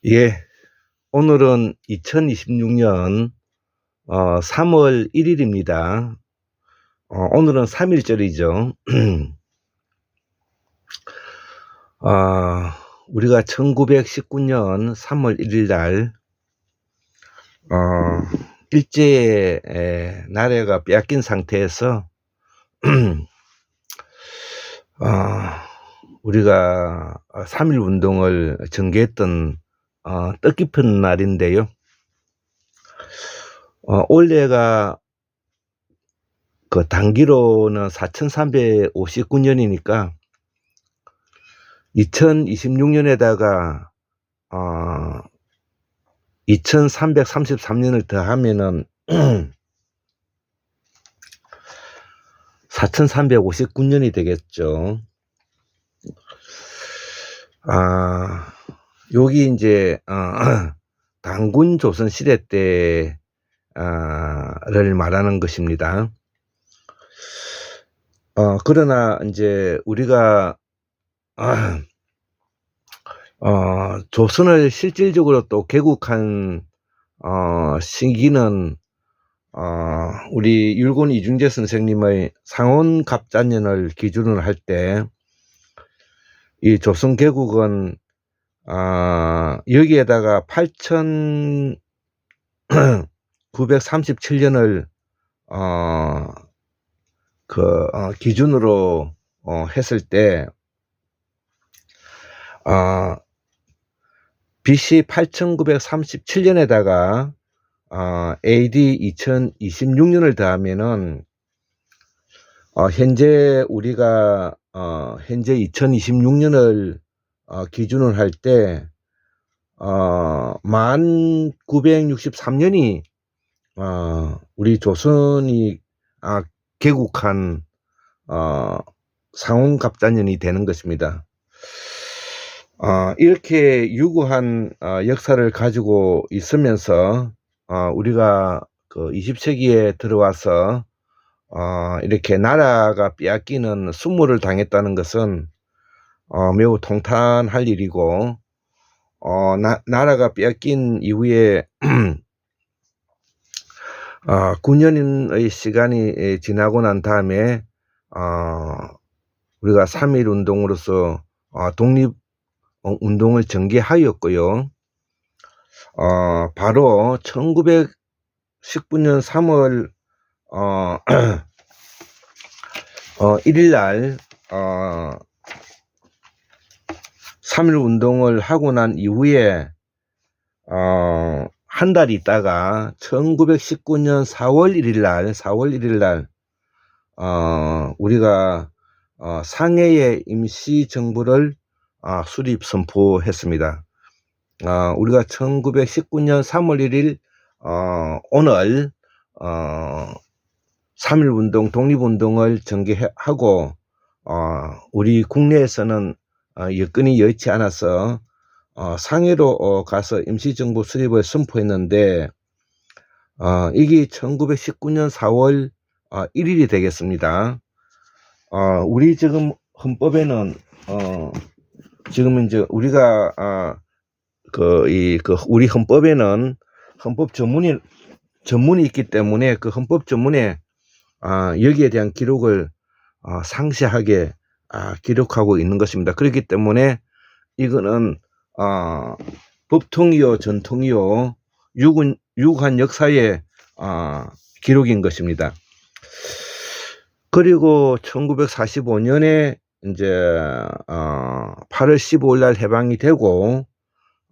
예, 오늘은 2026년 3월 1일입니다. 오늘은 3.1절이죠. 우리가 1919년 3월 1일 날 일제의 나라가 빼앗긴 상태에서 우리가 3.1 운동을 전개했던 뜻깊은 날인데요. 올해가 그 단기로는 4359년이니까 2026년에다가 2333년을 더하면은 4359년이 되겠죠. 여기 이제 단군 조선 시대 때를 말하는 것입니다. 그러나 이제 우리가 조선을 실질적으로 또 개국한 시기는 우리 율곡 이중재 선생님의 상온갑자년을 기준으로 할 때 이 조선 개국은 여기에다가 8937년을 기준으로 했을 때 BC 8937년에다가 AD 2026년을 더하면은 현재 우리가 현재 2026년을 기준으로 할 때 1963년이 우리 조선이 개국한 상온갑자년이 되는 것입니다. 이렇게 유구한 역사를 가지고 있으면서 우리가 그 20세기에 들어와서 이렇게 나라가 빼앗기는 수모를 당했다는 것은 매우 통탄할 일이고, 나라가 빼앗긴 이후에 9년의 시간이 지나고 난 다음에 우리가 3.1 운동으로서 독립운동을 전개하였고요. 바로 1919년 3월 1일 날 3.1 운동을 하고 난 이후에 한 달 있다가 1919년 4월 1일 날 우리가 상해의 임시정부를 수립 선포했습니다. 우리가 1919년 3월 1일 오늘 3.1 운동, 독립운동을 전개하고 우리 국내에서는 여건이 여의치 않아서 상해로 가서 임시정부 수립을 선포했는데 이게 1919년 4월 1일이 되겠습니다. 우리 지금 헌법에는 지금 이제 우리가 우리 헌법에는 헌법 전문이 있기 때문에 그 헌법 전문에 여기에 대한 기록을 상세하게 기록하고 있는 것입니다. 그렇기 때문에 이거는 법통이요 전통이요 유구한 역사의 기록인 것입니다. 그리고 1945년에 이제 8월 15일 날 해방이 되고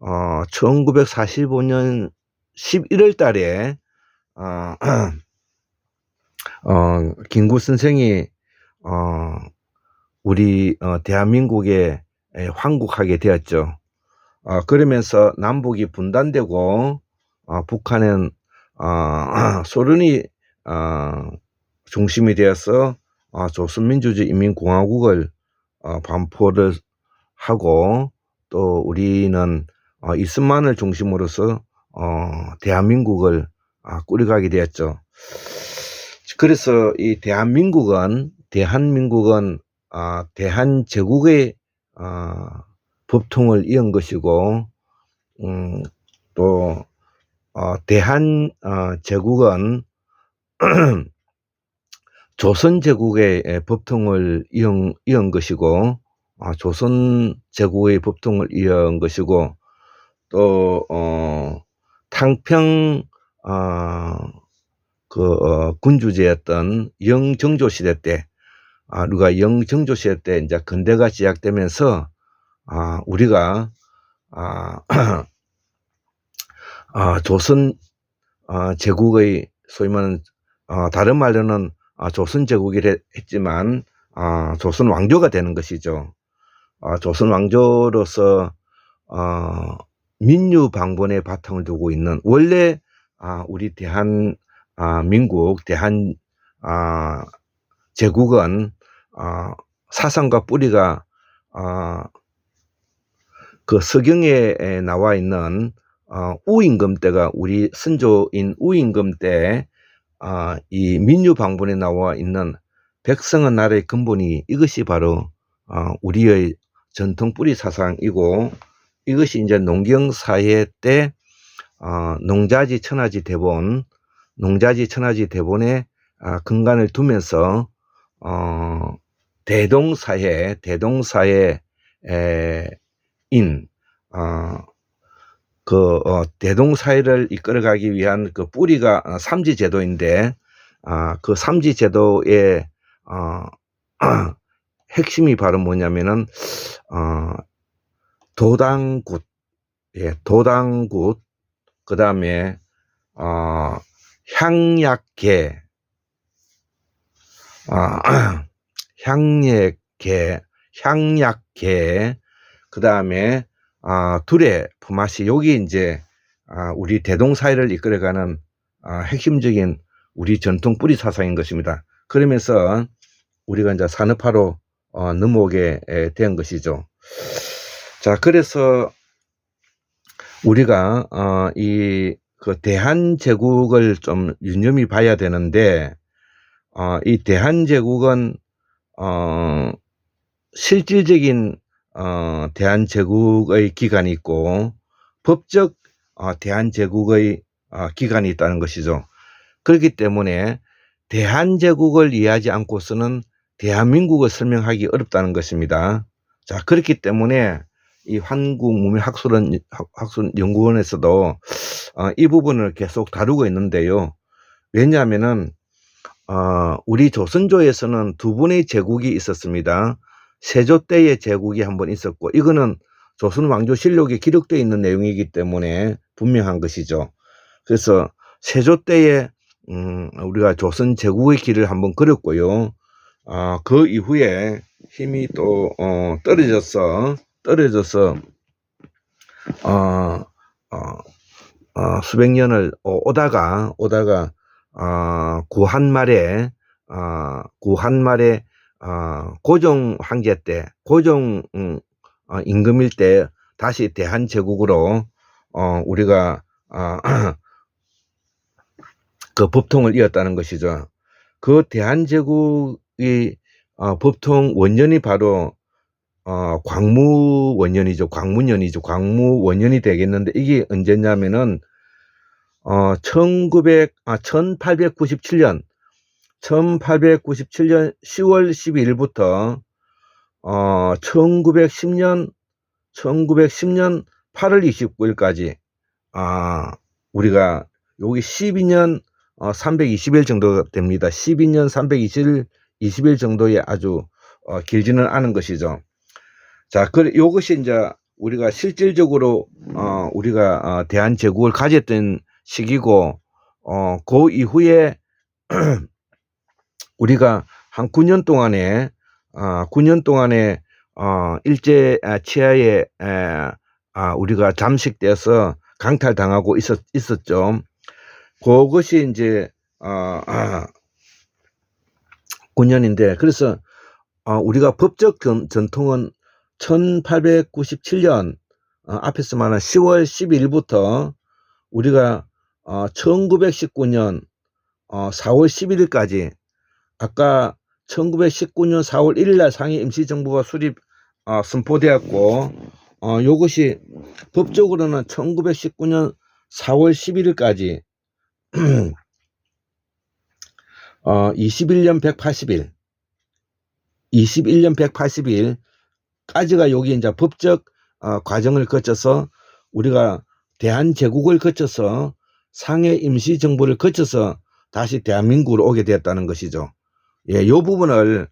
1945년 11월 달에 김구 선생이 우리 대한민국에 환국하게 되었죠. 그러면서 남북이 분단되고 북한은 소련이 중심이 되어서 조선민주주의 인민공화국을 반포를 하고 또 우리는 이스만을 중심으로서 대한민국을 꾸려가게 되었죠. 그래서 이 대한민국은 대한제국의 법통을 이은 것이고 또 대한 제국은 조선 제국의 법통을 이은 것이고, 조선 제국의 법통을 이은 것이고, 또 탕평 군주제였던 영정조 시대 때, 우리가 영정조 시대 때 이제 근대가 시작되면서 우리가 조선 제국의 소위 말하는 다른 말로는 조선 제국이라 했지만 조선 왕조가 되는 것이죠. 조선 왕조로서 민유 방본의 바탕을 두고 있는, 원래 우리 대한민국 대한 제국은 사상과 뿌리가 그 서경에 나와 있는 우임금 때가, 우리 선조인 우임금 때 이 민유 방본에 나와 있는 백성은 나라의 근본이, 이것이 바로 우리의 전통 뿌리 사상이고, 이것이 이제 농경 사회 때 농자지 천하지 대본에 근간을 두면서 대동사회인 대동사회를 이끌어가기 위한 그 뿌리가 삼지제도인데, 그 삼지제도의 핵심이 바로 뭐냐면은 도당굿, 그 다음에 향약계, 향약계, 그 다음에 두레, 품앗이, 여기 이제 우리 대동사회를 이끌어가는 핵심적인 우리 전통 뿌리 사상인 것입니다. 그러면서 우리가 이제 산업화로 넘어오게 된 것이죠. 자, 그래서 우리가 그 대한제국을 좀 유념히 봐야 되는데, 이 대한제국은 실질적인 대한제국의 기관이 있고, 법적 대한제국의 기관이 있다는 것이죠. 그렇기 때문에 대한제국을 이해하지 않고서는 대한민국을 설명하기 어렵다는 것입니다. 자, 그렇기 때문에 이 한국문명학술연구원에서도 이 부분을 계속 다루고 있는데요. 왜냐하면은 우리 조선조에서는 두 번의 제국이 있었습니다. 세조 때의 제국이 한 번 있었고, 이거는 조선 왕조 실록에 기록되어 있는 내용이기 때문에 분명한 것이죠. 그래서 세조 때에 우리가 조선 제국의 길을 한번 걸었고요. 그 이후에 힘이 또 떨어져서 수백 년을 오다가 구한말에 고종 황제 때, 고종 임금일 때 다시 대한제국으로 우리가 그 법통을 이었다는 것이죠. 그 대한제국의 법통 원년이 바로 광무원년이죠. 광무원년이 되겠는데, 이게 언제냐면은 1897년 10월 12일부터 1910년 8월 29일까지 우리가 여기 12년 320일 정도 됩니다. 12년 320일 정도의 아주 길지는 않은 것이죠. 자, 요것이 이제 우리가 실질적으로 우리가 대한제국을 가졌던 시기고, 그 이후에 우리가 한 9년 동안에 일제 치하에 우리가 잠식되어서 강탈당하고 있었죠. 그것이 이제 9년인데, 그래서 우리가 법적 전통은 1897년 앞에서 말한 10월 12일부터 우리가 1919년 4월 11일까지, 아까 1919년 4월 1일 날 상해 임시정부가 선포되었고, 요것이 법적으로는 1919년 4월 11일까지 21년 180일 21년 180일까지가 여기 이제 법적 과정을 거쳐서 우리가 대한제국을 거쳐서 상해 임시정부를 거쳐서 다시 대한민국으로 오게 되었다는 것이죠. 예, 요 부분을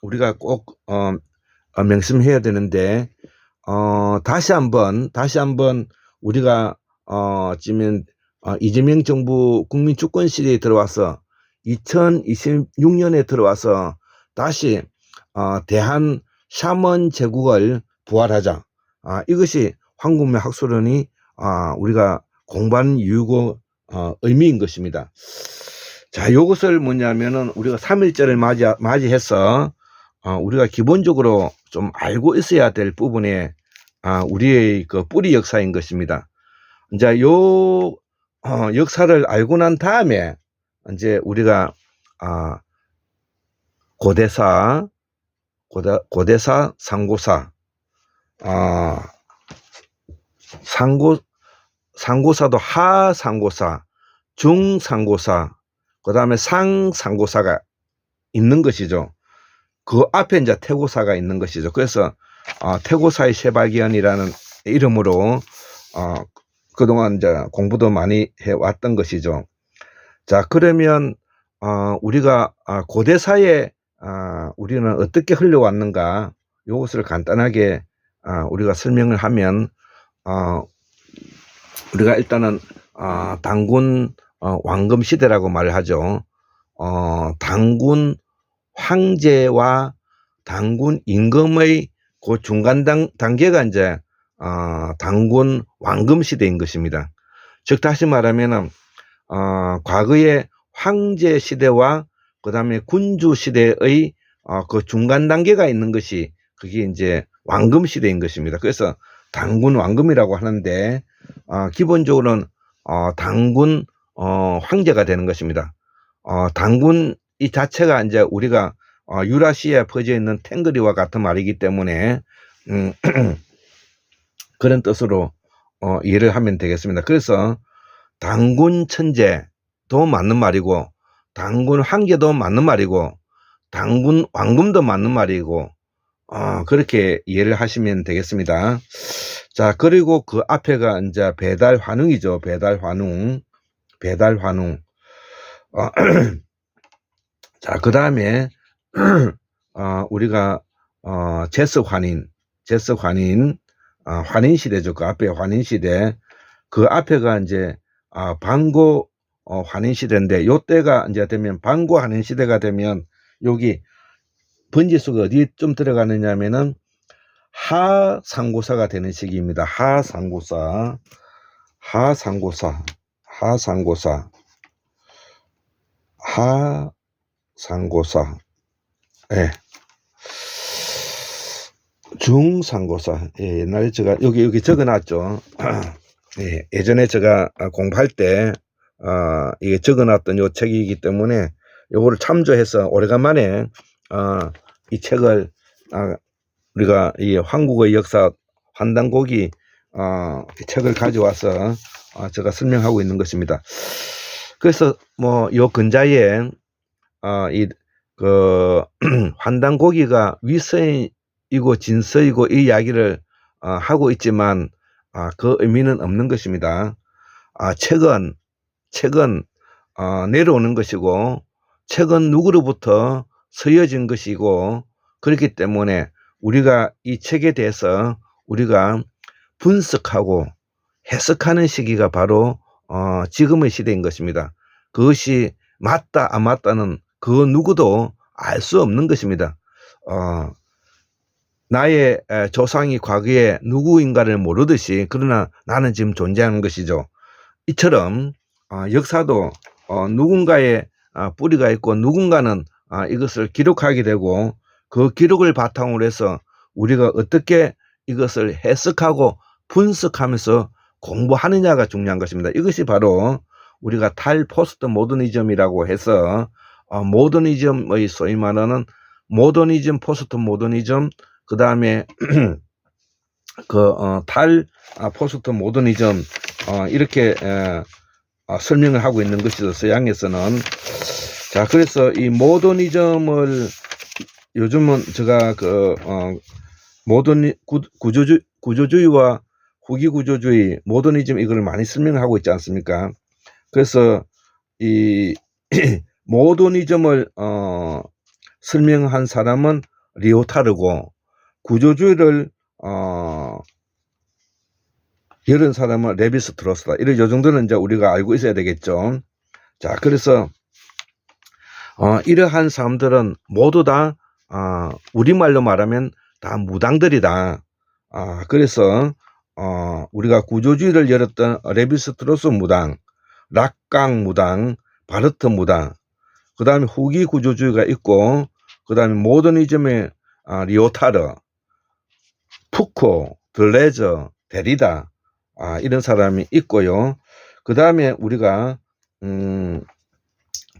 우리가 꼭 명심해야 되는데, 다시 한번 우리가 지금 이재명 정부 국민주권 시대에 들어와서 2026년에 들어와서 다시 대한 샤먼 제국을 부활하자. 이것이 황금의 학술원이 우리가 공부하는 이유고 의미인 것입니다. 자, 이것을 뭐냐면은 우리가 3.1절을 맞이해서 우리가 기본적으로 좀 알고 있어야 될 부분에 우리의 그 뿌리 역사인 것입니다. 이제 요 역사를 알고 난 다음에 이제 우리가 고대사, 상고사, 상고사도 하상고사, 중상고사, 그 다음에 상상고사가 있는 것이죠. 그 앞에 이제 태고사가 있는 것이죠. 그래서 태고사의 쇠발견이라는 이름으로 그동안 이제 공부도 많이 해왔던 것이죠. 자, 그러면 우리가 고대사에 우리는 어떻게 흘러왔는가, 이것을 간단하게 우리가 설명을 하면, 우리가 일단은 단군 왕금 시대라고 말을 하죠. 단군 황제와 단군 임금의 그 중간 단계가 이제 단군 왕금 시대인 것입니다. 즉 다시 말하면은 과거의 황제 시대와 그 다음에 군주 시대의 그 중간 단계가 있는 것이 그게 이제 왕금 시대인 것입니다. 그래서 단군 왕금이라고 하는데 기본적으로는 단군 황제가 되는 것입니다. 단군 이 자체가 이제 우리가 유라시아에 퍼져 있는 탱거리와 같은 말이기 때문에 그런 뜻으로 이해를 하면 되겠습니다. 그래서 단군 천재도 맞는 말이고, 단군 황제도 맞는 말이고, 단군 왕금도 맞는 말이고, 그렇게 이해를 하시면 되겠습니다. 자, 그리고 그 앞에가 이제 배달환웅이죠. 배달환웅. 자, 그 다음에 우리가 제석환인, 환인시대죠. 그 앞에 환인시대. 그 앞에가 이제 반고 환인시대인데, 요때가 이제 되면 반고 환인시대가 되면 여기 번지수가 어디쯤 들어가느냐 하면은 하상고사가 되는 시기입니다. 하상고사. 예. 중상고사. 예, 옛날에 제가 여기 적어놨죠. 예, 예전에 제가 공부할 때 이게 적어놨던 요 책이기 때문에 요거를 참조해서 오래간만에 이 책을 우리가 이 한국의 역사 환단고기 책을 가져와서 제가 설명하고 있는 것입니다. 그래서 뭐 요 근자에 그 환단고기가 위서이고 진서이고 이 이야기를 하고 있지만 그 의미는 없는 것입니다. 책은 내려오는 것이고, 책은 누구로부터 서여진 것이고, 그렇기 때문에 우리가 이 책에 대해서 우리가 분석하고 해석하는 시기가 바로 지금의 시대인 것입니다. 그것이 맞다 안 맞다는 그 누구도 알 수 없는 것입니다. 나의 조상이 과거에 누구인가를 모르듯이, 그러나 나는 지금 존재하는 것이죠. 이처럼 역사도 누군가의 뿌리가 있고, 누군가는 이것을 기록하게 되고, 그 기록을 바탕으로 해서 우리가 어떻게 이것을 해석하고 분석하면서 공부하느냐가 중요한 것입니다. 이것이 바로 우리가 탈포스트 모더니즘이라고 해서 모더니즘의 소위 말하는 모더니즘, 포스트 모더니즘, 그 다음에 달 포스트 모더니즘 이렇게 설명을 하고 있는 것이죠. 서양에서는. 자, 그래서 이 모더니즘을 요즘은 제가 구조주의와 후기 구조주의, 모더니즘 이걸 많이 설명을 하고 있지 않습니까? 그래서 이 모더니즘을 설명한 사람은 리오타르고 구조주의를 이런 사람은 레비스트로스다. 이런 요 정도는 이제 우리가 알고 있어야 되겠죠. 자, 그래서 이러한 사람들은 모두 다 우리말로 말하면 다 무당들이다. 그래서 우리가 구조주의를 열었던 레비스트로스 무당, 락강 무당, 바르트 무당, 그 다음에 후기 구조주의가 있고, 그 다음에 모더니즘의 리오타르, 푸코, 들레저, 데리다, 이런 사람이 있고요. 그 다음에 우리가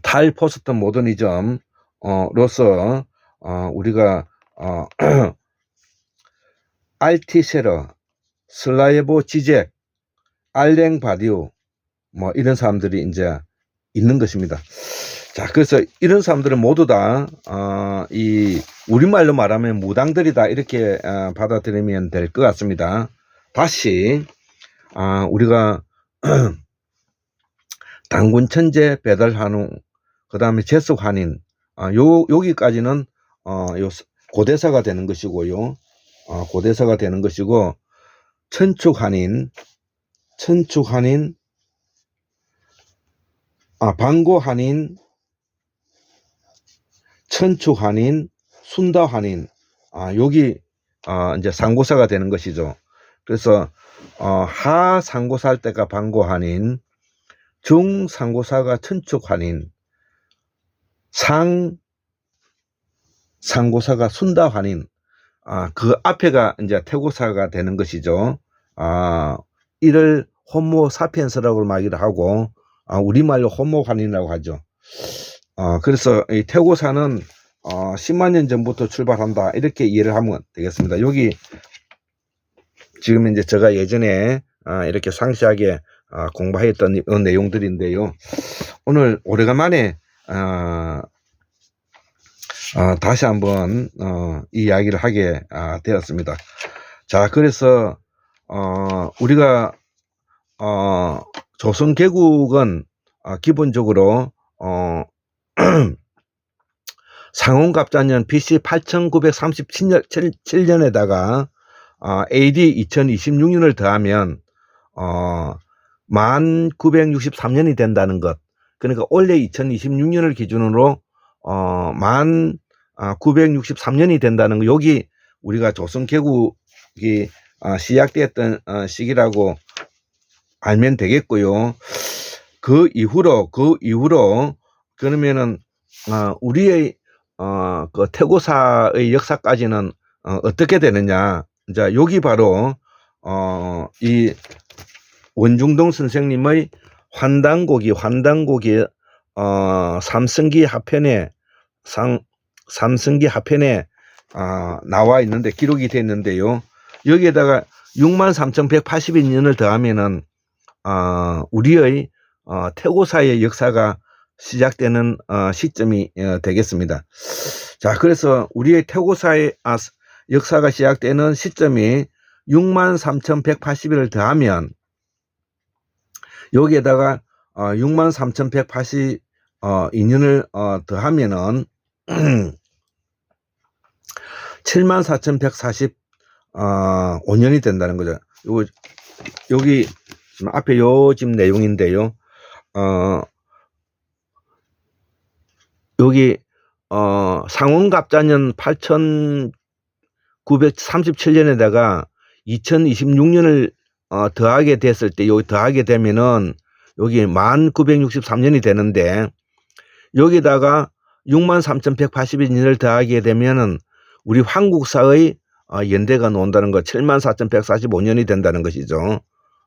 달 포스트 모더니즘 로서 우리가 알티세러, 슬라예보 지젝, 알랭 바디우 뭐 이런 사람들이 이제 있는 것입니다. 자, 그래서 이런 사람들은 모두 다 이 우리말로 말하면 무당들이다 이렇게 받아들이면 될 것 같습니다. 다시 우리가 당군 천재 배달 한우, 그 다음에 재석 한인, 여기까지는 요 고대사가 되는 것이고요. 고대사가 되는 것이고, 천축 한인, 방고 한인, 천축 한인, 순다 한인, 여기 이제 상고사가 되는 것이죠. 그래서 하 상고사 할 때가 방고 한인, 중 상고사가 천축 한인, 상 상고사가 순다 한인, 그 앞에가 이제 태고사가 되는 것이죠. 이를 호모 사피엔스라고 말기도 하고, 우리말로 호모 한인이라고 하죠. 그래서 이 태고사는 10만 년 전부터 출발한다 이렇게 이해를 하면 되겠습니다. 여기 지금 이제 제가 예전에 이렇게 상세하게 공부했던 내용들인데요. 오늘 오래간만에 다시 한번 이 이야기를 하게 되었습니다. 자, 그래서 우리가 조선 개국은 기본적으로 상온갑자년 BC 8937년에다가 AD 2026년을 더하면 1963년이 된다는 것. 그러니까 올해 2026년을 기준으로 1963년이 된다는 거. 여기 우리가 조선 개국이 시작되었던 시기라고 알면 되겠고요. 그 이후로 그러면은 우리의 그 태고사의 역사까지는 어떻게 되느냐. 자, 여기 바로 이 원중동 선생님의 환단고기 삼성기 하편에 나와 있는데, 기록이 되어 있는데요. 여기에다가 63,182년을 더하면은 우리의 태고사의 역사가 시작되는 시점이 되겠습니다. 자, 그래서 우리의 태고사의 역사가 시작되는 시점이 63,180일을 더하면, 여기에다가 63,182년을 더하면은 74,145년이 된다는 거죠. 여기 지금 앞에 지금 내용인데요. 여기 상온갑자년 8937년에다가 2026년을 더하게 됐을 때, 여기 더하게 되면은 여기 1963년이 되는데, 여기다가 63,182년을 더하게 되면은 우리 한국사의 연대가 나온다는 것, 74,145년이 된다는 것이죠.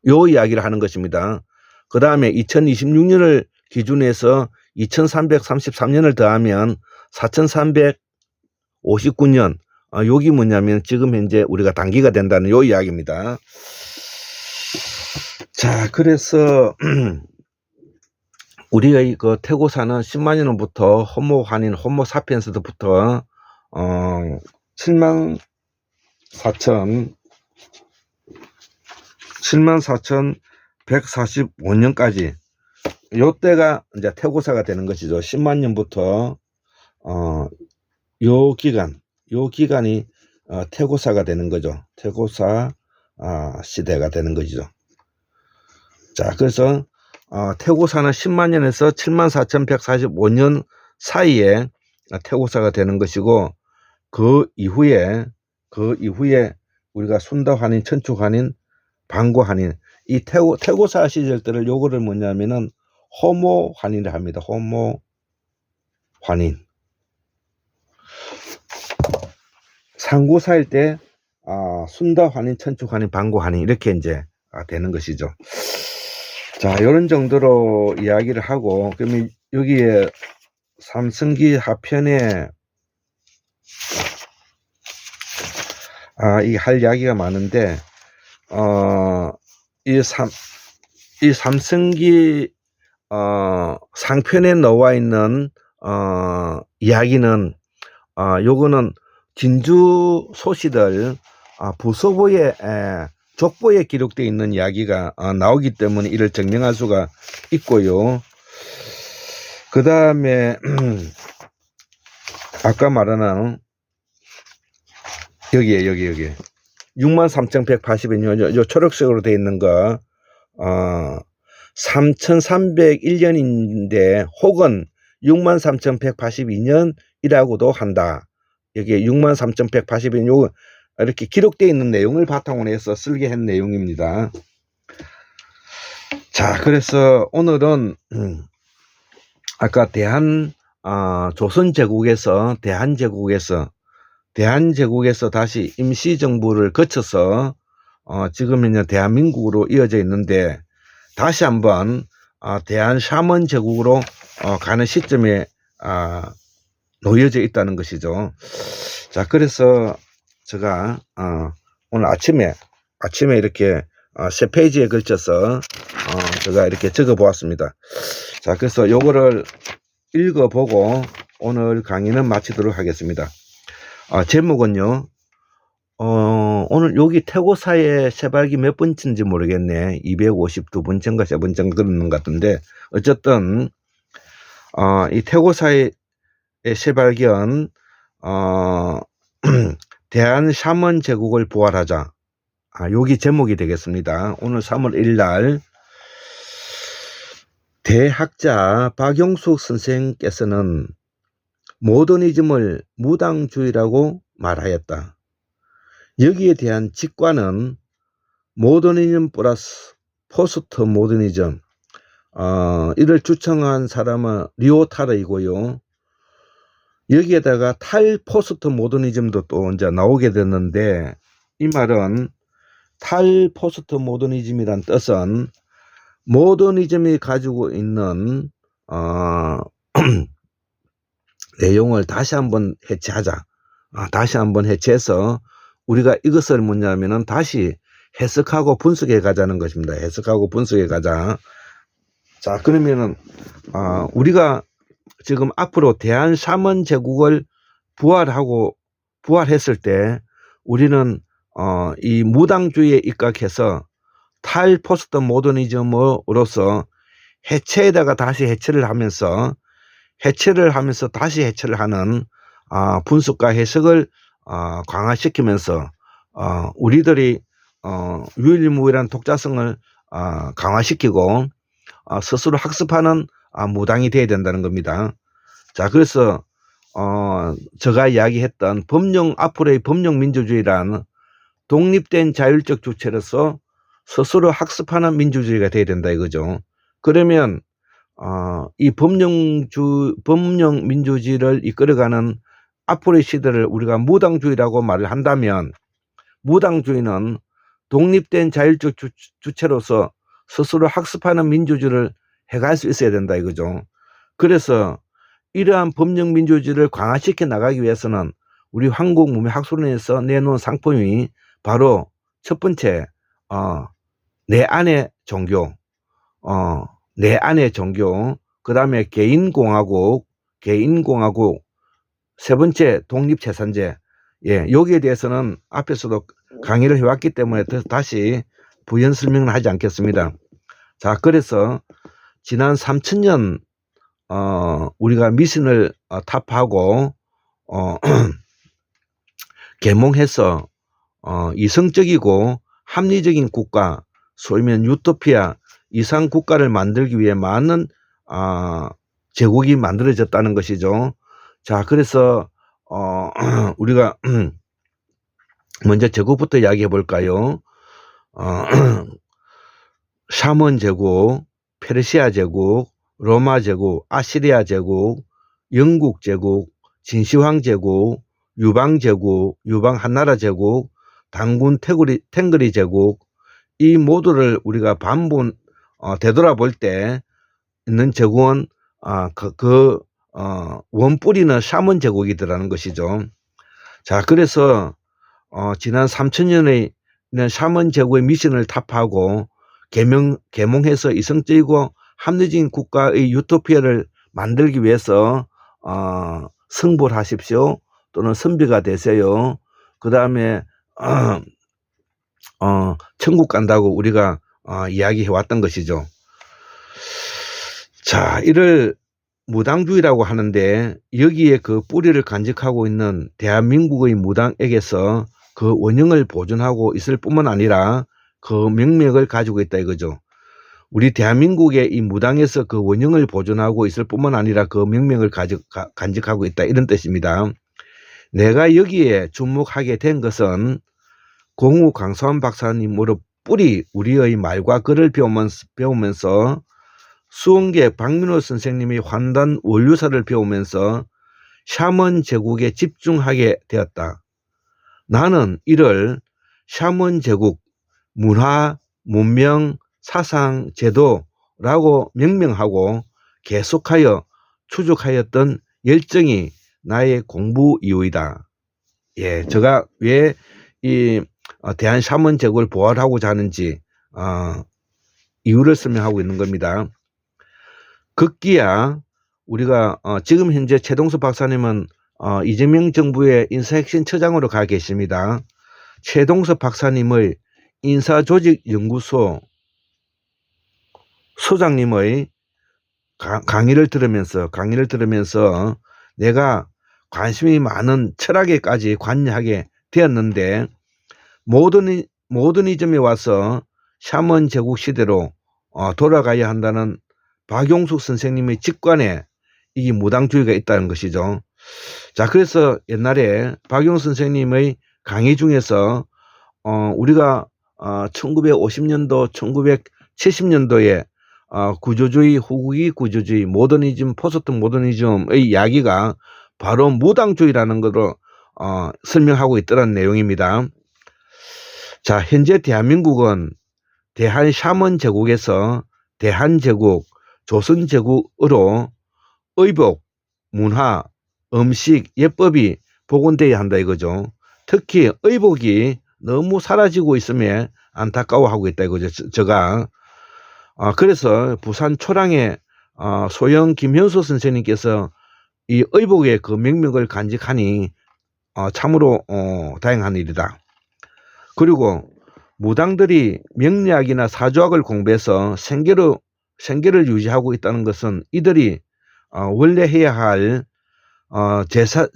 요 이야기를 하는 것입니다. 그 다음에 2026년을 기준해서 2333년을 더하면 4359년, 여기 뭐냐면 지금 현재 우리가 단기가 된다는 요 이야기입니다. 자, 그래서 우리의 그 태고사는 10만 년부터 호모 환인, 호모 사피엔스부터 74,145년까지 요때가 이제 태고사가 되는 것이죠. 10만 년부터 요 기간이 태고사가 되는 거죠. 태고사 시대가 되는 것이죠. 자, 그래서 태고사는 10만 년에서 74,145년 사이에 태고사가 되는 것이고, 그 이후에 우리가 순다환인, 천축환인, 방고환인, 이 태고사 시절 때를 요거를 뭐냐면은 호모환인을 합니다. 호모환인. 상고사일 때 순다환인, 천축환인, 방고환인 이렇게 이제 되는 것이죠. 자, 이런 정도로 이야기를 하고, 그러면 여기에 삼성기 하편에 이 할 이야기가 많은데, 이 삼성기 상편에 나와 있는 이야기는 요거는 진주 소시들 부소보에 족보에 기록되어 있는 이야기가 나오기 때문에 이를 증명할 수가 있고요. 그 다음에 아까 말하는 여기 63,180년 요 초록색으로 되어 있는 거 3,301년인데 혹은 63,182년이라고도 한다. 여기 63,182년 요 이렇게 기록되어 있는 내용을 바탕으로 해서 쓸게 한 내용입니다. 자, 그래서 오늘은 아까 조선제국에서 대한제국에서 다시 임시정부를 거쳐서 지금은 대한민국으로 이어져 있는데, 다시 한번 대한샤먼제국으로 가는 시점에 놓여져 있다는 것이죠. 자, 그래서 제가 오늘 아침에 이렇게 3페이지에 걸쳐서 제가 이렇게 적어 보았습니다. 자, 그래서 요거를 읽어보고 오늘 강의는 마치도록 하겠습니다. 제목은요, 오늘 여기 태고사의 세발기 몇 번째인지 모르겠네. 252번째인가 3번째인가 그러는 것 같은데, 어쨌든 이 태고사의 세발기는 대한샤먼 제국을 부활하자. 여기 제목이 되겠습니다. 오늘 3월 1일 날 대학자 박용숙 선생께서는 모더니즘을 무당주의라고 말하였다. 여기에 대한 직관은 모더니즘 플러스 포스트 모더니즘, 이를 주창한 사람은 리오타르이고요. 여기에다가 탈포스트 모더니즘도 또 이제 나오게 됐는데, 이 말은 탈포스트 모더니즘이란 뜻은 모더니즘이 가지고 있는 내용을 다시 한번 해체하자. 다시 한번 해체해서 우리가 이것을 뭐냐면은 다시 해석하고 분석해 가자는 것입니다. 해석하고 분석해 가자. 자, 그러면은 우리가 지금 앞으로 대한샤먼 제국을 부활했을 때 우리는 이 무당주의에 입각해서 탈포스트 모더니즘으로서 해체에다가 다시 해체를 하면서 다시 해체를 하는 분석과 해석을 강화시키면서 우리들이 유일무이한 독자성을 강화시키고 스스로 학습하는 무당이 되어야 된다는 겁니다. 자, 그래서 제가 이야기했던 앞으로의 법령민주주의란 독립된 자율적 주체로서 스스로 학습하는 민주주의가 되어야 된다 이거죠. 그러면 이 법령민주주의를 이끌어가는 앞으로의 시대를 우리가 무당주의라고 말을 한다면, 무당주의는 독립된 자율적 주체로서 스스로 학습하는 민주주의를 해갈 수 있어야 된다 이거죠. 그래서 이러한 법령민주주의를 강화시켜 나가기 위해서는 우리 한국문명학술원에서 내놓은 상품이 바로 첫 번째 내 안의 종교, 내 안의 종교, 그 다음에 개인공화국, 세 번째 독립재산제. 예, 여기에 대해서는 앞에서도 강의를 해왔기 때문에 다시 부연 설명을 하지 않겠습니다. 자, 그래서 지난 3000년 우리가 미신을 타파하고 계몽해서 이성적이고 합리적인 국가, 소위 말하면 유토피아 이상 국가를 만들기 위해 많은 제국이 만들어졌다는 것이죠. 자, 그래서 우리가 먼저 제국부터 이야기해 볼까요? 샤먼 제국, 페르시아 제국, 로마 제국, 아시리아 제국, 영국 제국, 진시황 제국, 유방 제국, 유방 한나라 제국, 단군 탱그리 제국, 이 모두를 우리가 되돌아볼 때 있는 제국은 원뿌리는 샤먼 제국이더라는 것이죠. 자, 그래서 지난 3000년의 샤먼 제국의 미신을 타파하고 계몽해서 이성적이고 합리적인 국가의 유토피아를 만들기 위해서 승부를 하십시오. 또는 선비가 되세요. 그 다음에 천국 간다고 우리가 이야기해 왔던 것이죠. 자, 이를 무당주의라고 하는데 여기에 그 뿌리를 간직하고 있는 대한민국의 무당에게서 그 원형을 보존하고 있을 뿐만 아니라 그 명맥을 가지고 있다 이거죠. 우리 대한민국의 이 무당에서 그 원형을 보존하고 있을 뿐만 아니라 그 명맥을 간직하고 있다 이런 뜻입니다. 내가 여기에 주목하게 된 것은 공우 강서한 박사님으로 뿌리 우리의 말과 글을 배우면서 수원계 박민호 선생님의 환단 원류사를 배우면서 샤먼 제국에 집중하게 되었다. 나는 이를 샤먼 제국 문화, 문명, 사상, 제도라고 명명하고 계속하여 추적하였던 열정이 나의 공부 이유이다. 예, 제가 왜 이 대한 샤먼 제국을 보완하고자 하는지 이유를 설명하고 있는 겁니다. 급기야 우리가 지금 현재 최동섭 박사님은 이재명 정부의 인사혁신처장으로 가 계십니다. 최동섭 박사님의 인사조직연구소 소장님의 강의를 들으면서 내가 관심이 많은 철학에까지 관여하게 되었는데 모더니즘에 와서 샤먼 제국 시대로 돌아가야 한다는 박용숙 선생님의 직관에 이 무당주의가 있다는 것이죠. 자, 그래서 옛날에 박용숙 선생님의 강의 중에서 우리가 1950년도, 1970년도에 구조주의, 후기 구조주의, 모더니즘, 포스트 모더니즘의 이야기가 바로 무당주의라는 것으로 설명하고 있더라는 내용입니다. 자, 현재 대한민국은 대한 샤먼 제국에서 대한제국, 조선제국으로 의복, 문화, 음식, 예법이 복원되어야 한다 이거죠. 특히 의복이 너무 사라지고 있음에 안타까워하고 있다 이거죠. 제가 그래서 부산 초랑의 소영 김현수 선생님께서 이 의복의 그 명맥을 간직하니 참으로 다행한 일이다. 그리고 무당들이 명리학이나 사주학을 공부해서 생계를 유지하고 있다는 것은 이들이 원래 해야 할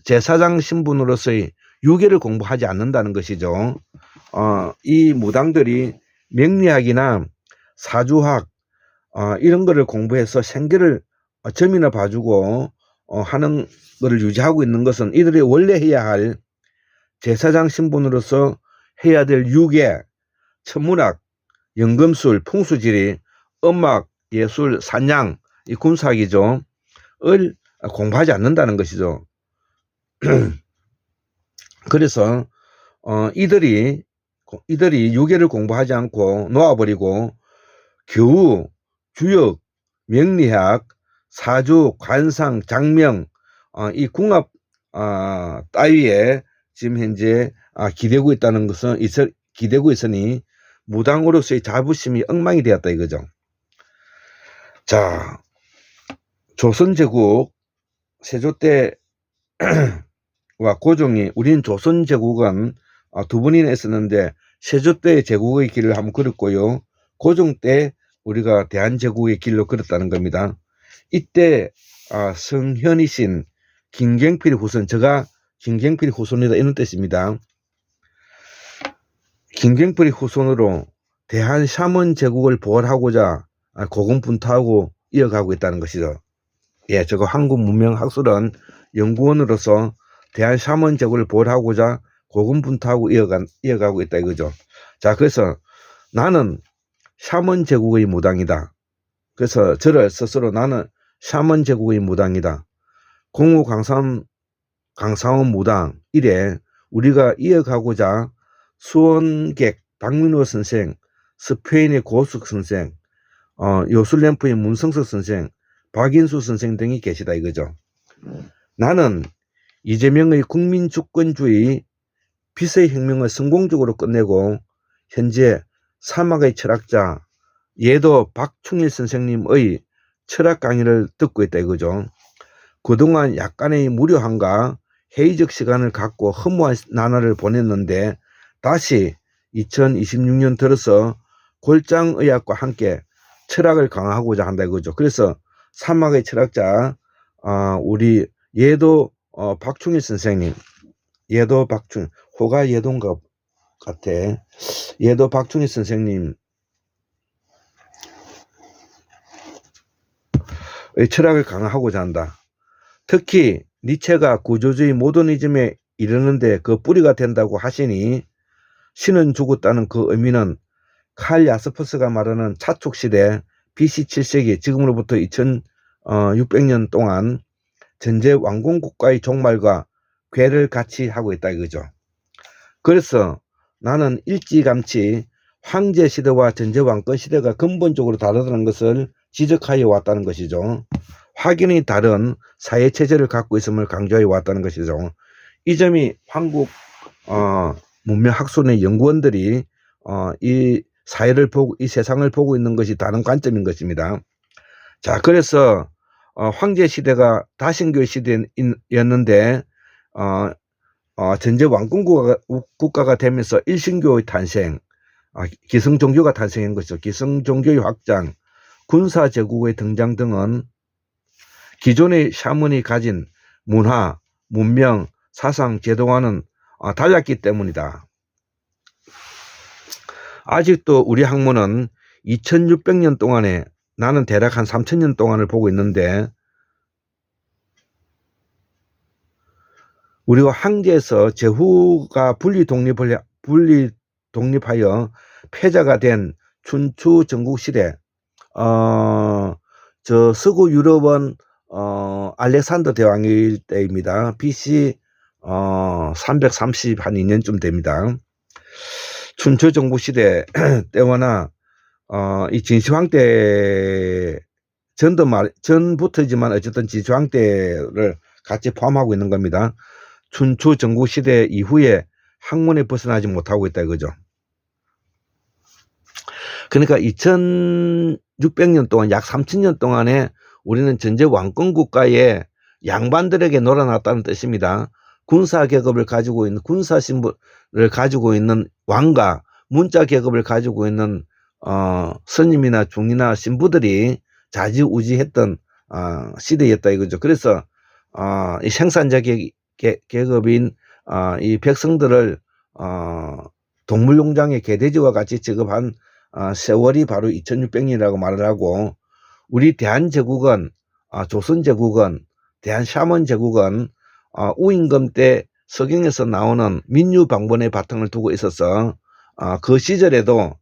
제사장 신분으로서의 유계를 공부하지 않는다는 것이죠. 이 무당들이 명리학이나 사주학 이런 거를 공부해서 생계를 점이나 봐주고 하는 것을 유지하고 있는 것은 이들이 원래 해야 할 제사장 신분으로서 해야 될 유계, 천문학, 연금술, 풍수지리, 음악, 예술, 산양, 이 군사학이죠. 을 공부하지 않는다는 것이죠. 그래서 이들이 유계를 공부하지 않고 놓아버리고 겨우 주역, 명리학, 사주, 관상, 장명 이 궁합 따위에 지금 현재 기대고 있다는 것은 기대고 있으니 무당으로서의 자부심이 엉망이 되었다 이거죠. 자, 조선제국 세조 때와 고종이 우리는 조선제국은 두 번이나 있었는데 세조 때의 제국의 길을 한번 걸었고요. 고종 때 우리가 대한제국의 길로 걸었다는 겁니다. 이때 성현이신 김경필의 후손, 제가 김경필의 후손이다 이런 뜻입니다. 김경필의 후손으로 대한 샤먼 제국을 보호하고자 고군분투하고 이어가고 있다는 것이죠. 예, 저거 한국 문명학술은 연구원으로서 대한 샤먼 제국을 보호하고자 고군분투하고 이어가고 있다 이거죠. 자, 그래서 나는 샤먼 제국의 무당이다. 그래서 저를 스스로 나는 샤먼 제국의 무당이다. 공우 강사원 무당 이래 우리가 이어가고자 수원객 박민호 선생, 스페인의 고숙 선생, 요술램프의 문성석 선생, 박인수 선생 등이 계시다 이거죠. 나는 이재명의 국민주권주의 비서의 혁명을 성공적으로 끝내고 현재 사막의 철학자 예도 박충일 선생님의 철학 강의를 듣고 있다 이거죠. 그동안 약간의 무료함과 회의적 시간을 갖고 허무한 나날을 보냈는데 다시 2026년 들어서 골장의학과 함께 철학을 강화하고자 한다 이거죠. 그래서 사막의 철학자 우리 예도 박충일 선생님, 예도 박충일, 호가 예도인가 같아. 예도 박충일 선생님 철학을 강화하고자 한다. 특히 니체가 구조주의 모더니즘에 이르는데 그 뿌리가 된다고 하시니 신은 죽었다는 그 의미는 칼 야스퍼스가 말하는 차축시대 BC 7세기 지금으로부터 2600년 동안 전제 왕궁국가의 종말과 괴를 같이 하고 있다 이거죠. 그래서 나는 일찌감치 황제시대와 전제 왕권시대가 근본적으로 다르다는 것을 지적하여 왔다는 것이죠. 확연히 다른 사회체제를 갖고 있음을 강조해 왔다는 것이죠. 이 점이 한국 문명학술의 연구원들이 이 사회를 보고 이 세상을 보고 있는 것이 다른 관점인 것입니다. 자, 그래서 황제 시대가 다신교 시대였는데 전제 왕권 국가가 되면서 일신교의 탄생, 기성 종교가 탄생한 것이죠. 기성 종교의 확장, 군사 제국의 등장 등은 기존의 샤먼이 가진 문화, 문명, 사상, 제도와는 달랐기 때문이다. 아직도 우리 학문은 2600년 동안에 나는 대략 한 3000년 동안을 보고 있는데 우리가 황제에서 제후가 분리 독립하여 패자가 된 춘추 전국시대 저 서구 유럽은 알렉산더 대왕일 때입니다. BC 330 한 2년쯤 됩니다. 춘추 전국시대 때거나 이 진시황 때 전부터지만 어쨌든 진시황 때를 같이 포함하고 있는 겁니다. 춘추 전국시대 이후에 학문에 벗어나지 못하고 있다 이거죠. 그러니까 2600년 동안 약 3000년 동안에 우리는 전제 왕권 국가의 양반들에게 놀아났다는 뜻입니다. 군사 계급을 가지고 있는 군사 신분을 가지고 있는 왕과 문자 계급을 가지고 있는 스님이나 중이나 신부들이 좌지우지했던 시대였다 이거죠. 그래서 이 생산자 계급인 이 백성들을 동물농장의 개돼지와 같이 취급한 세월이 바로 2600년이라고 말을 하고 우리 대한제국은 조선제국은 대한샤먼제국은 우임금 때 서경에서 나오는 민유방본의 바탕을 두고 있어서 그 시절에도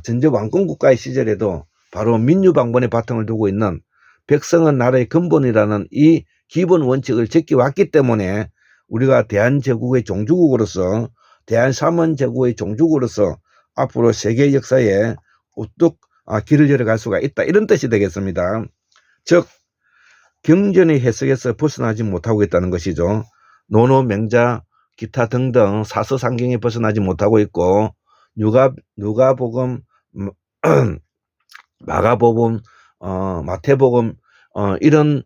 전제 왕권국가의 시절에도 바로 민유방본의 바탕을 두고 있는 백성은 나라의 근본이라는 이 기본 원칙을 지켜왔기 때문에 우리가 대한제국의 종주국으로서 대한샤먼제국의 종주국으로서 앞으로 세계 역사에 우뚝 길을 열어갈 수가 있다 이런 뜻이 되겠습니다. 즉 경전의 해석에서 벗어나지 못하고 있다는 것이죠. 노노명자 기타 등등 사서상경에 벗어나지 못하고 있고 누가복음 마가복음 마태복음 이런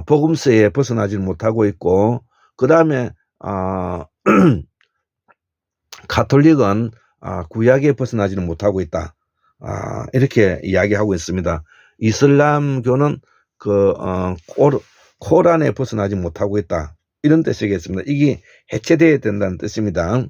복음서에 벗어나지 못하고 있고 그 다음에 가톨릭은 구약에 벗어나지는 못하고 있다. 이렇게 이야기하고 있습니다. 이슬람교는 코란에 벗어나지 못하고 있다. 이런 뜻이겠습니다. 이게 해체되어야 된다는 뜻입니다.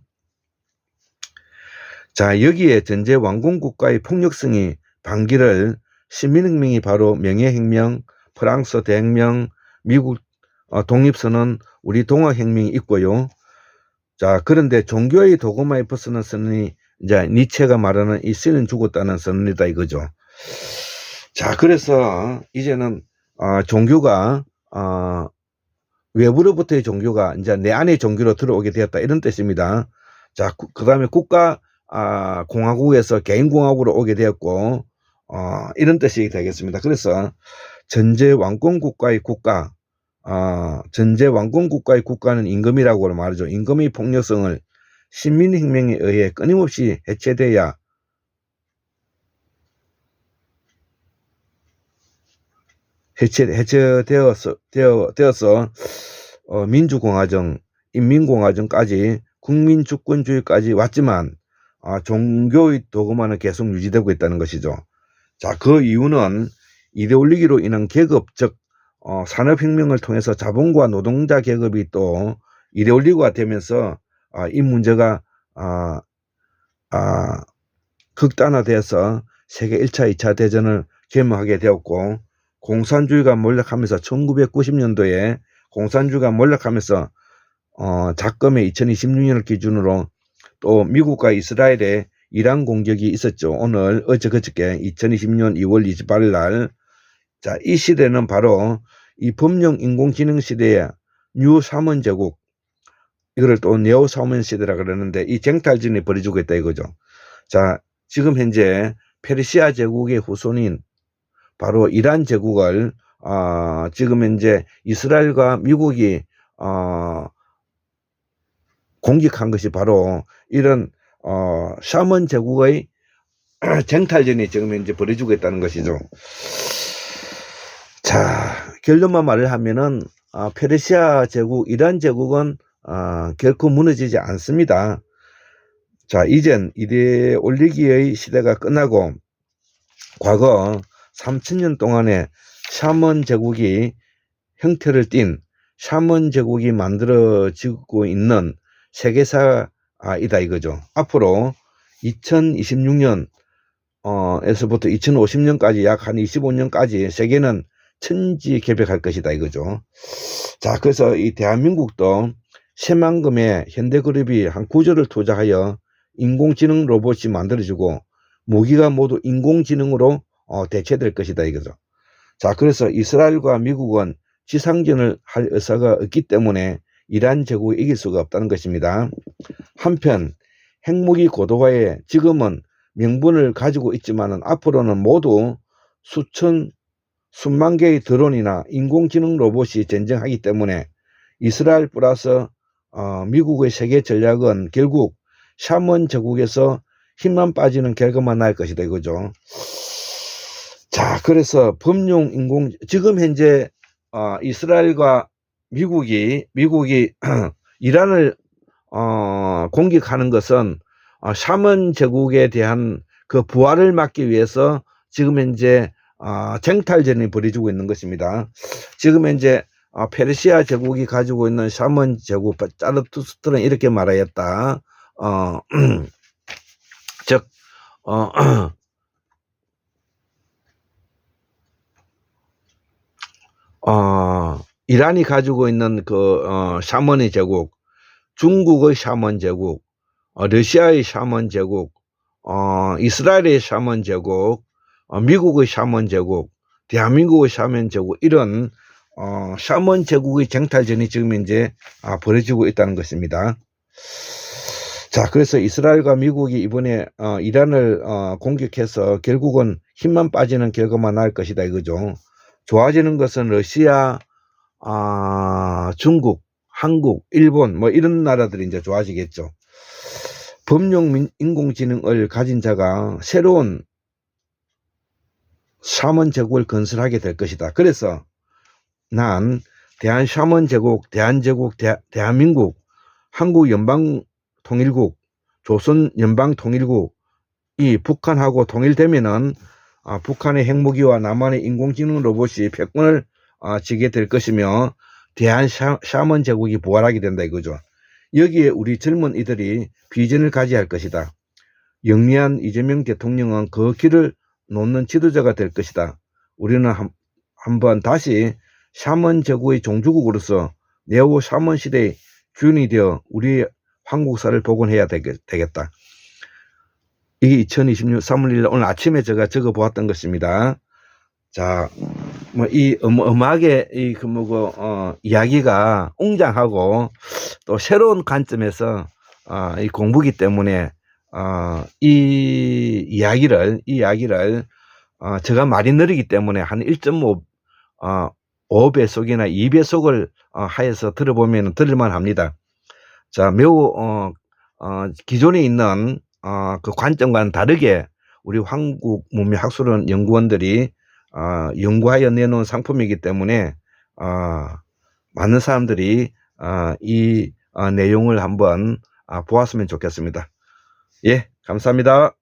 자, 여기에 전제 왕궁국가의 폭력성이 반기를 시민혁명이 바로 명예혁명, 프랑스 대혁명, 미국 독립선언, 우리 동학혁명이 있고요. 자, 그런데 종교의 도구마에 벗어난 선언이 이제 니체가 말하는 이 신은 죽었다는 선언이다 이거죠. 자, 그래서 이제는 종교가 외부로부터의 종교가 이제 내 안의 종교로 들어오게 되었다 이런 뜻입니다. 자, 그 다음에 공화국에서 개인공화국으로 오게 되었고 이런 뜻이 되겠습니다. 그래서 전제 왕권국가의 국가, 전제 왕권국가의 국가는 임금이라고 말하죠. 임금의 폭력성을 시민혁명에 의해 끊임없이 해체되어야 해체되어서 민주공화정, 인민공화정까지 국민주권주의까지 왔지만 종교의 도구만은 계속 유지되고 있다는 것이죠. 자, 그 이유는 이데올로기로 인한 계급, 즉 산업혁명을 통해서 자본과 노동자 계급이 또 이데올로기가 되면서 이 문제가 극단화되어서 세계 1차, 2차 대전을 개모하게 되었고 공산주의가 몰락하면서 1990년도에 공산주의가 몰락하면서 작금의 2026년을 기준으로 또 미국과 이스라엘의 이란 공격이 있었죠. 오늘 그저께 2020년 2월 28일 날. 자, 이 시대는 바로 이 범용 인공지능 시대의 뉴 3원 제국, 이거를 또 네오 3원 시대라 그러는데 이 쟁탈전이 벌어지고 있다 이거죠. 자, 지금 현재 페르시아 제국의 후손인 바로 이란 제국을 지금 현재 이스라엘과 미국이 공격한 것이 바로 이런 샤먼 제국의 쟁탈전이 지금 현재 벌어지고 있다는 것이죠. 자, 결론만 말을 하면은 페르시아 제국, 이란 제국은 결코 무너지지 않습니다. 자, 이젠 이데올로기의 시대가 끝나고 과거 3000년 동안에 샤먼 제국이 형태를 띈 샤먼 제국이 만들어지고 있는 세계사이다 이거죠. 앞으로 2026년 에서부터 2050년까지 약 한 25년까지 세계는 천지개벽할 것이다 이거죠. 자, 그래서 이 대한민국도 새만금의 현대그룹이 한 9조를 투자하여 인공지능 로봇이 만들어지고 무기가 모두 인공지능으로 대체될 것이다 이거죠. 자, 그래서 이스라엘과 미국은 지상전을 할 의사가 없기 때문에 이란 제국이 이길 수가 없다는 것입니다. 한편 핵무기 고도화에 지금은 명분을 가지고 있지만 앞으로는 모두 수만 개의 드론이나 인공지능 로봇이 전쟁하기 때문에 이스라엘 플러스 미국의 세계 전략은 결국 샤먼 제국에서 힘만 빠지는 결과만 날 것이다 이거죠. 자, 그래서 지금 현재 이스라엘과 미국이 이란을 공격하는 것은 샤먼 제국에 대한 그 부활을 막기 위해서 지금 현재 쟁탈전이 벌어지고 있는 것입니다. 지금 현재 페르시아 제국이 가지고 있는 샤먼 제국, 자르투스트는 이렇게 말하였다. 즉 이란이 가지고 있는 그 샤먼의 제국, 중국의 샤먼 제국, 러시아의 샤먼 제국, 이스라엘의 샤먼 제국, 미국의 샤먼 제국, 대한민국의 샤먼 제국, 이런 샤먼 제국의 쟁탈전이 지금 현재 벌어지고 있다는 것입니다. 자, 그래서 이스라엘과 미국이 이번에 이란을 공격해서 결국은 힘만 빠지는 결과만 날 것이다 이거죠. 좋아지는 것은 러시아, 중국, 한국, 일본 뭐 이런 나라들이 이제 좋아지겠죠. 범용 인공지능을 가진 자가 새로운 샤먼 제국을 건설하게 될 것이다. 그래서 난 대한샤먼 제국, 대한제국, 대한민국, 한국연방통일국, 조선연방통일국, 이 북한하고 통일되면은 북한의 핵무기와 남한의 인공지능 로봇이 패권을 지게 될 것이며 대한샤먼 제국이 부활하게 된다 이거죠. 여기에 우리 젊은 이들이 비전을 가져야 할 것이다. 영리한 이재명 대통령은 그 길을 놓는 지도자가 될 것이다. 우리는 한번 다시 샤먼 제국의 종주국으로서 네오 샤먼 시대의 주인이 되어 우리 한국사를 복원해야 되겠다. 이게 2026 3월 1일 오늘 아침에 제가 적어 보았던 것입니다. 자, 뭐 이 음악의 이 이야기가 웅장하고 또 새로운 관점에서 이 공부기 때문에 이 이야기를 제가 말이 느리기 때문에 한 1.5 5배속이나 2배속을 하여서 들어보면 들을만 합니다. 자, 매우 기존에 있는 그 관점과는 다르게 우리 한국문명학술원 연구원들이 연구하여 내놓은 상품이기 때문에 많은 사람들이 이 내용을 한번 보았으면 좋겠습니다. 예, 감사합니다.